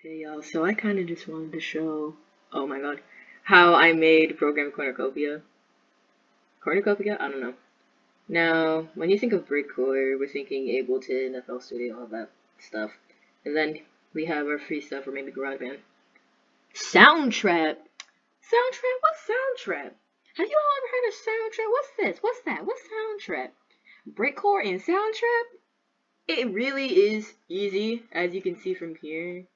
Hey y'all, so I kind of just wanted to show, oh my god, how I made Programmed Cornucopia. Cornucopia? I don't know. Now, when you think of breakcore, we're thinking Ableton, FL Studio, all that stuff. And then we have our free stuff, or maybe GarageBand. Soundtrap! Soundtrap? What's Soundtrap? Have you all ever heard of Soundtrap? What's this? What's that? What's Soundtrap? Breakcore and Soundtrap? It really is easy, as you can see from here.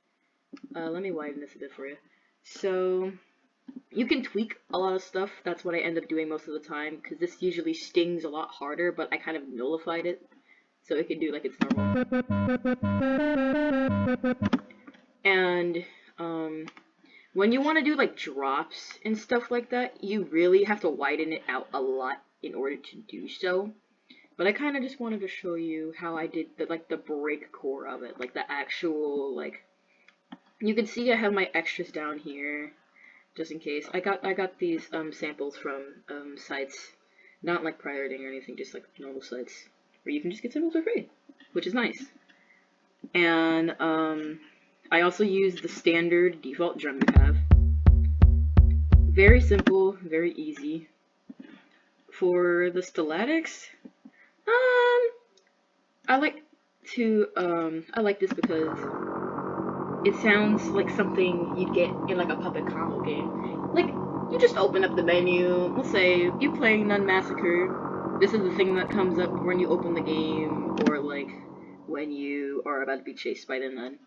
Let me widen this a bit for you. So, you can tweak a lot of stuff. That's what I end up doing most of the time, because this usually stings a lot harder, but I kind of nullified it, so it can do like it's normal. And, when you want to do like drops and stuff like that, you really have to widen it out a lot in order to do so. But I kind of just wanted to show you how I did the break core of it, like the actual, like, you can see I have my extras down here, just in case. I got these samples from sites, not like pirating or anything, just like normal sites, where you can just get samples for free, which is nice. And I also use the standard default drum you have. Very simple, very easy. For the Stilatics, I like this because it sounds like something you'd get in like a puppet combo game. Like, you just open up the menu, let's say you playing Nun Massacre. This is the thing that comes up when you open the game, or like when you are about to be chased by the nun.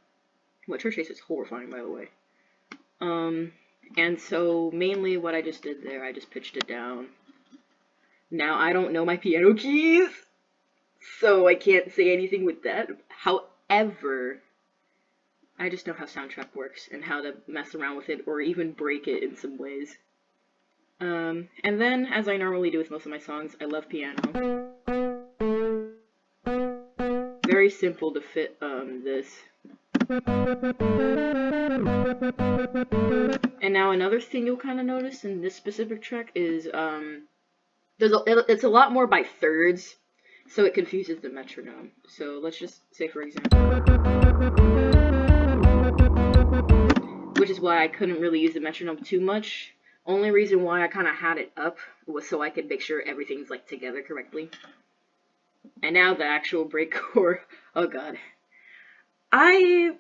Which her chase is horrifying, by the way. And so mainly what I just did there, I just pitched it down. Now I don't know my piano keys, so I can't say anything with that. However, I just know how Soundtrap works and how to mess around with it or even break it in some ways. And then, as I normally do with most of my songs, I love piano. Very simple to fit this. And now another thing you'll kind of notice in this specific track is it's a lot more by thirds, so it confuses the metronome. So let's just say, for example, which is why I couldn't really use the metronome too much. Only reason why I kind of had it up was so I could make sure everything's like together correctly. And now the actual breakcore. Oh god. I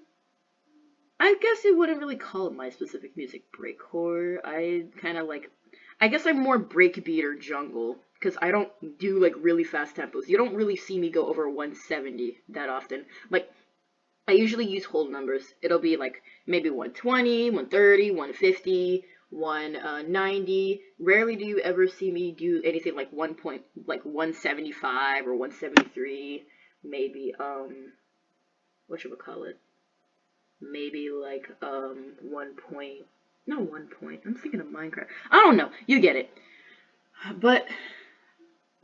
guess I wouldn't really call my specific music breakcore. I guess I'm more breakbeat or jungle, because I don't do like really fast tempos. You don't really see me go over 170 that often. Like, I usually use whole numbers. It'll be like maybe 120, 130, 150, 190. Rarely do you ever see me do anything like 175 or 173. Maybe whatchamacallit? Maybe like 1 point. Not 1 point. I'm thinking of Minecraft. I don't know. You get it. But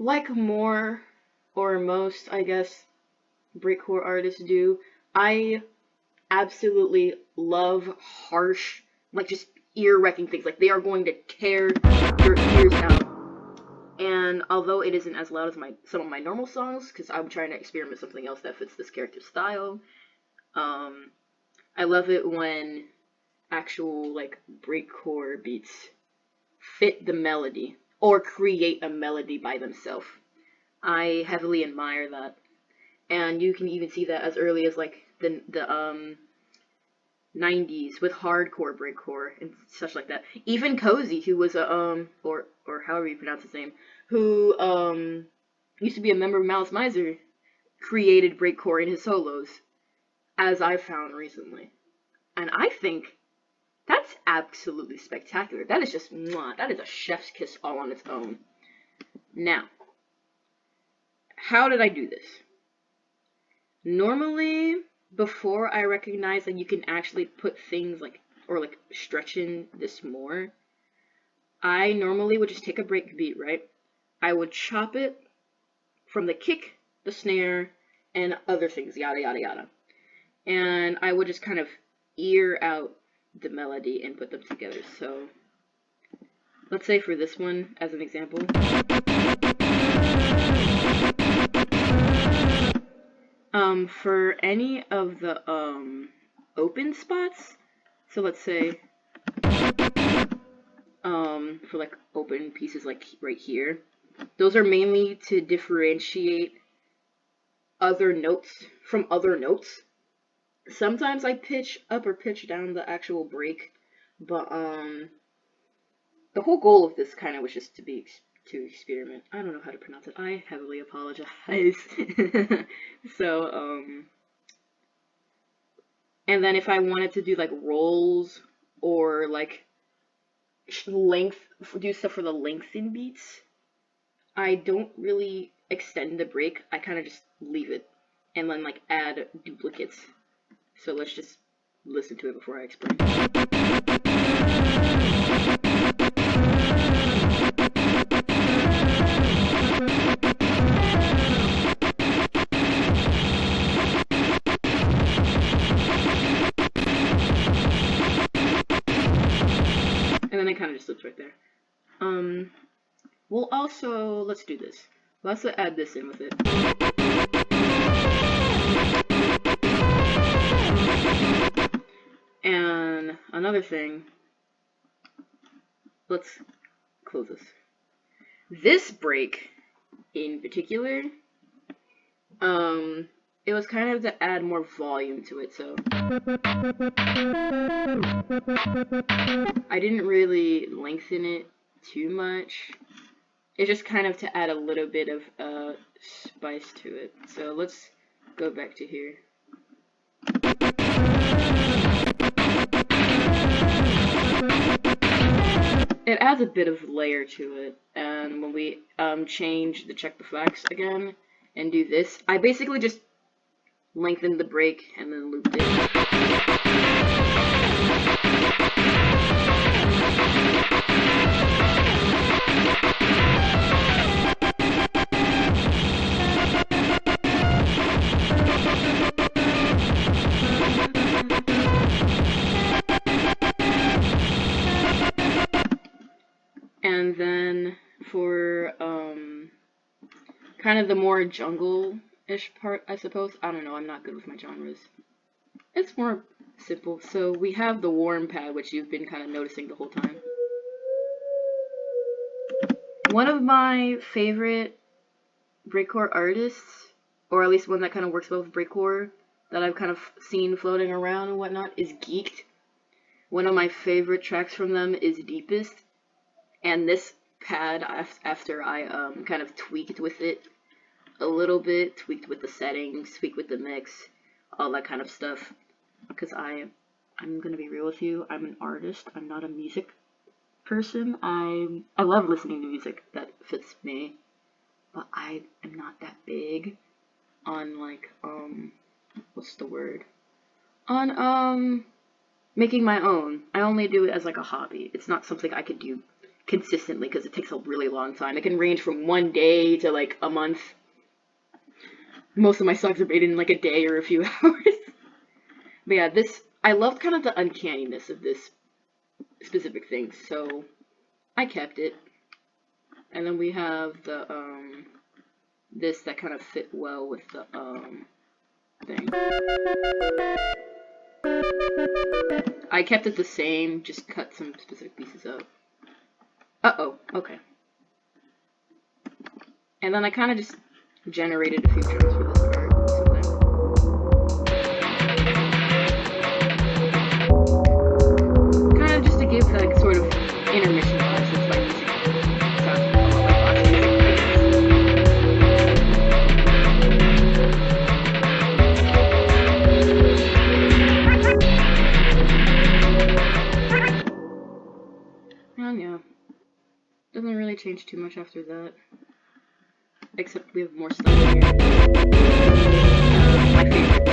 like more or most, I guess, breakcore artists do, I absolutely love harsh, like just ear-wrecking things. Like, they are going to tear your ears out. And although it isn't as loud as some of my normal songs, because I'm trying to experiment with something else that fits this character's style, I love it when actual, like, breakcore beats fit the melody, or create a melody by themselves. I heavily admire that. And you can even see that as early as, like, the 90s with hardcore breakcore and such like that. Even Cozy, who was a, or however you pronounce his name, who, used to be a member of Malice Miser, created breakcore in his solos, as I've found recently. And I think that's absolutely spectacular. That is just, mwah, that is a chef's kiss all on its own. Now, how did I do this? Normally, before I recognize that you can actually put things like, or like stretching this more, I normally would just take a break beat, right? I would chop it from the kick, the snare, and other things, yada yada yada. And I would just kind of ear out the melody and put them together. So let's say for this one, as an example, for any of the open spots. So let's say, for like open pieces like right here, those are mainly to differentiate other notes from other notes. Sometimes I pitch up or pitch down the actual break, but the whole goal of this kind of was just to experiment. I don't know how to pronounce it. I heavily apologize. So and then if I wanted to do like rolls or like length, do stuff for the length in beats, I don't really extend the break. I kind of just leave it and then like add duplicates. So let's just listen to it before I explain. And then it kind of just slips right there. We'll also, let's do this. Let's add this in with it. And another thing, let's close this. This break in particular, it was kind of to add more volume to it, so I didn't really lengthen it too much. It's just kind of to add a little bit of spice to it. So let's go back to here. It adds a bit of layer to it, and when we change the check the flags again and do this, I basically just lengthened the break and then looped it. And then for kind of the more jungle-ish part, I suppose. I don't know, I'm not good with my genres. It's more simple. So we have the warm pad, which you've been kind of noticing the whole time. One of my favorite breakcore artists, or at least one that kind of works well with breakcore, that I've kind of seen floating around and whatnot, is Geeked. One of my favorite tracks from them is Deepest. And this pad, after I kind of tweaked with it a little bit, tweaked with the settings, tweaked with the mix, all that kind of stuff. Because I'm gonna be real with you, I'm an artist, I'm not a music person. I love listening to music that fits me, but I am not that big on like, what's the word? On, making my own. I only do it as like a hobby. It's not something I could do consistently because it takes a really long time. It can range from 1 day to like a month. Most of my songs are made in like a day or a few hours. But yeah, I loved kind of the uncanniness of this specific thing, so I kept it. And then we have the this that kind of fit well with the thing. I kept it the same, just cut some specific pieces out. Okay. And then I kind of just generated a few drums for this part. Kind of just to give like sort of intermission vibes since my music sounds a lot like box music. And yeah. Doesn't really change too much after that, except we have more stuff here. My favorite.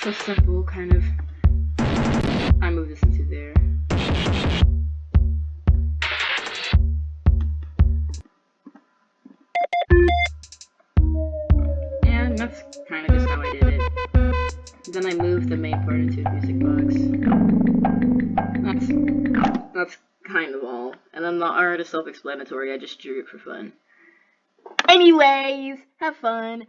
So simple, kind of. I move this into there. And that's kind of just how I did it. Then I moved the main part into a music box. That's kind of all. And then the art is self-explanatory. I just drew it for fun. Anyways, have fun.